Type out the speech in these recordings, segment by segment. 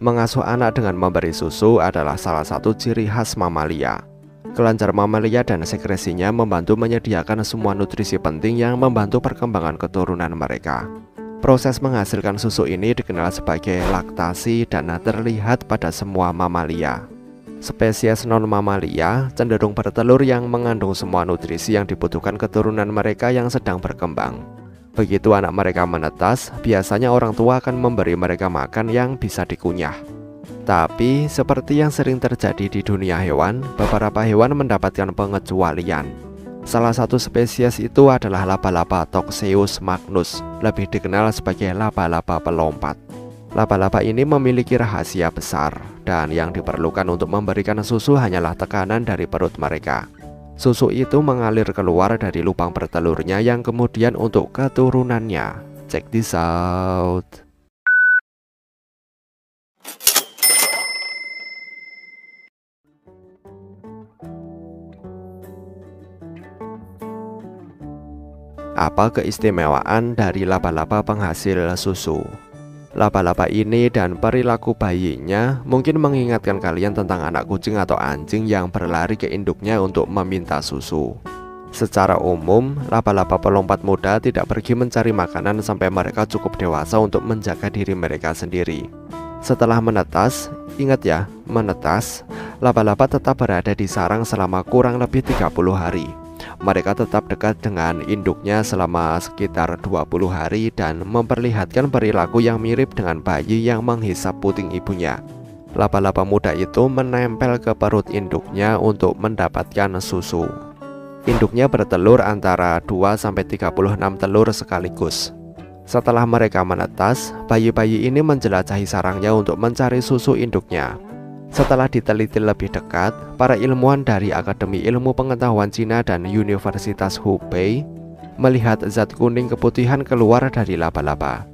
Mengasuh anak dengan memberi susu adalah salah satu ciri khas mamalia. Kelenjar mamalia dan sekresinya membantu menyediakan semua nutrisi penting yang membantu perkembangan keturunan mereka. Proses menghasilkan susu ini dikenal sebagai laktasi dan terlihat pada semua mamalia. Spesies non-mamalia cenderung bertelur yang mengandung semua nutrisi yang dibutuhkan keturunan mereka yang sedang berkembang. Begitu anak mereka menetas, biasanya orang tua akan memberi mereka makan yang bisa dikunyah. Tapi, seperti yang sering terjadi di dunia hewan, beberapa hewan mendapatkan pengecualian. Salah satu spesies itu adalah laba-laba Toxeus magnus, lebih dikenal sebagai laba-laba pelompat. Laba-laba ini memiliki rahasia besar, dan yang diperlukan untuk memberikan susu hanyalah tekanan dari perut mereka. Susu itu mengalir keluar dari lubang bertelurnya yang kemudian untuk keturunannya. Check this out. Apa keistimewaan dari laba-laba penghasil susu? Laba-laba ini dan perilaku bayinya mungkin mengingatkan kalian tentang anak kucing atau anjing yang berlari ke induknya untuk meminta susu. Secara umum, laba-laba pelompat muda tidak pergi mencari makanan sampai mereka cukup dewasa untuk menjaga diri mereka sendiri. Setelah menetas, ingat ya, menetas, laba-laba tetap berada di sarang selama kurang lebih 30 hari. Mereka tetap dekat dengan induknya selama sekitar 20 hari dan memperlihatkan perilaku yang mirip dengan bayi yang menghisap puting ibunya. Laba-laba muda itu menempel ke perut induknya untuk mendapatkan susu. Induknya bertelur antara 2-36 telur sekaligus. Setelah mereka menetas, bayi-bayi ini menjelajahi sarangnya untuk mencari susu induknya. Setelah diteliti lebih dekat, para ilmuwan dari Akademi Ilmu Pengetahuan Cina dan Universitas Hubei melihat zat kuning keputihan keluar dari laba-laba.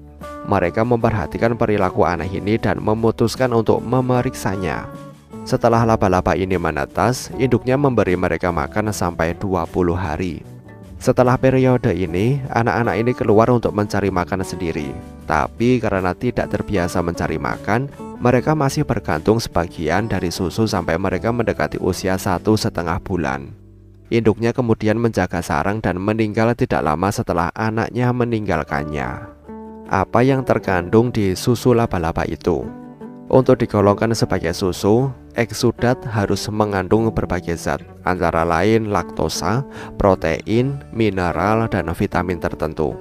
Mereka memperhatikan perilaku aneh ini dan memutuskan untuk memeriksanya. Setelah laba-laba ini menetas, induknya memberi mereka makan sampai 20 hari. Setelah periode ini, anak-anak ini keluar untuk mencari makan sendiri. Tapi karena tidak terbiasa mencari makan, mereka masih bergantung sebagian dari susu sampai mereka mendekati usia 1,5 bulan. Induknya kemudian menjaga sarang dan meninggal tidak lama setelah anaknya meninggalkannya. Apa yang terkandung di susu laba-laba itu? Untuk digolongkan sebagai susu, eksudat harus mengandung berbagai zat, antara lain laktosa, protein, mineral, dan vitamin tertentu.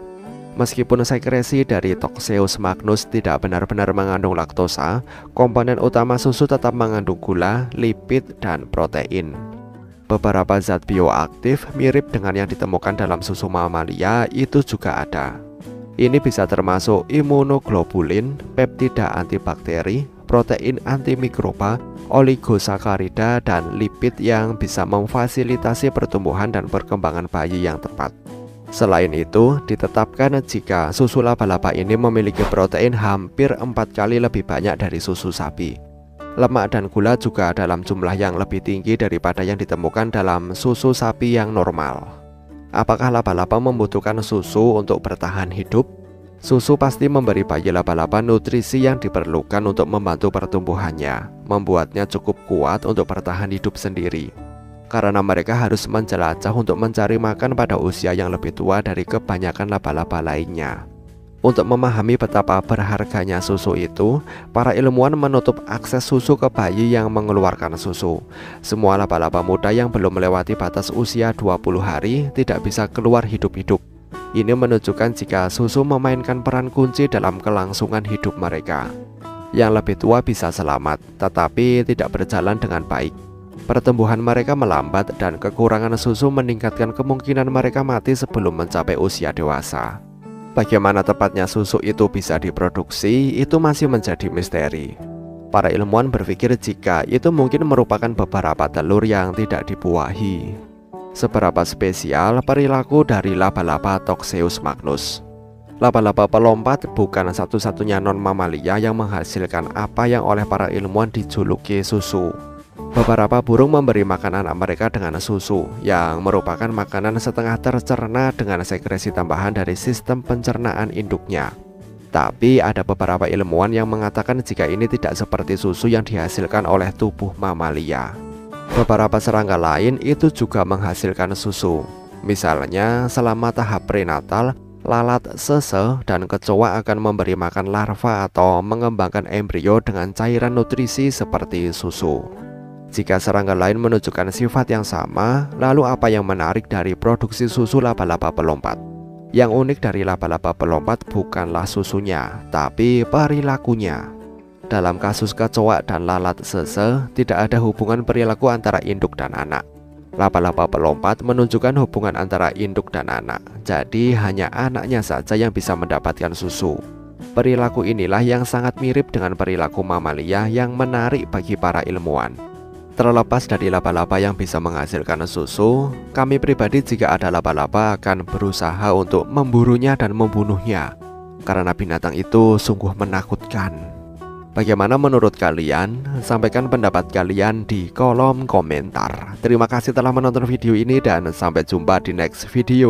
Meskipun sekresi dari Toxeus magnus tidak benar-benar mengandung laktosa, komponen utama susu tetap mengandung gula, lipid, dan protein. Beberapa zat bioaktif mirip dengan yang ditemukan dalam susu mamalia itu juga ada. Ini bisa termasuk imunoglobulin, peptida antibakteri, protein antimikroba, oligosakarida, dan lipid yang bisa memfasilitasi pertumbuhan dan perkembangan bayi yang tepat. Selain itu, ditetapkan jika susu laba-laba ini memiliki protein hampir 4 kali lebih banyak dari susu sapi. Lemak dan gula juga dalam jumlah yang lebih tinggi daripada yang ditemukan dalam susu sapi yang normal. Apakah laba-laba membutuhkan susu untuk bertahan hidup? Susu pasti memberi bayi laba-laba nutrisi yang diperlukan untuk membantu pertumbuhannya, membuatnya cukup kuat untuk bertahan hidup sendiri. Karena mereka harus menjelajah untuk mencari makan pada usia yang lebih tua dari kebanyakan laba-laba lainnya. Untuk memahami betapa berharganya susu itu, para ilmuwan menutup akses susu ke bayi yang mengeluarkan susu. Semua laba-laba muda yang belum melewati batas usia 20 hari tidak bisa keluar hidup-hidup. Ini menunjukkan jika susu memainkan peran kunci dalam kelangsungan hidup mereka. Yang lebih tua bisa selamat, tetapi tidak berjalan dengan baik. Pertumbuhan mereka melambat dan kekurangan susu meningkatkan kemungkinan mereka mati sebelum mencapai usia dewasa. Bagaimana tepatnya susu itu bisa diproduksi, itu masih menjadi misteri. Para ilmuwan berpikir jika itu mungkin merupakan beberapa telur yang tidak dibuahi. Seberapa spesial perilaku dari laba-laba Toxeus magnus? Laba-laba pelompat bukan satu-satunya non-mamalia yang menghasilkan apa yang oleh para ilmuwan dijuluki susu. Beberapa burung memberi makan anak mereka dengan susu, yang merupakan makanan setengah tercerna dengan sekresi tambahan dari sistem pencernaan induknya. Tapi ada beberapa ilmuwan yang mengatakan jika ini tidak seperti susu yang dihasilkan oleh tubuh mamalia. Beberapa serangga lain itu juga menghasilkan susu. Misalnya selama tahap prenatal, lalat sese dan kecoa akan memberi makan larva atau mengembangkan embrio dengan cairan nutrisi seperti susu. Jika serangga lain menunjukkan sifat yang sama, lalu apa yang menarik dari produksi susu laba-laba pelompat? Yang unik dari laba-laba pelompat bukanlah susunya, tapi perilakunya. Dalam kasus kecoa dan lalat sese, tidak ada hubungan perilaku antara induk dan anak. Laba-laba pelompat menunjukkan hubungan antara induk dan anak, jadi hanya anaknya saja yang bisa mendapatkan susu. Perilaku inilah yang sangat mirip dengan perilaku mamalia yang menarik bagi para ilmuwan. Terlepas dari laba-laba yang bisa menghasilkan susu, kami pribadi jika ada laba-laba akan berusaha untuk memburunya dan membunuhnya, karena binatang itu sungguh menakutkan. Bagaimana menurut kalian? Sampaikan pendapat kalian di kolom komentar. Terima kasih telah menonton video ini dan sampai jumpa di next video.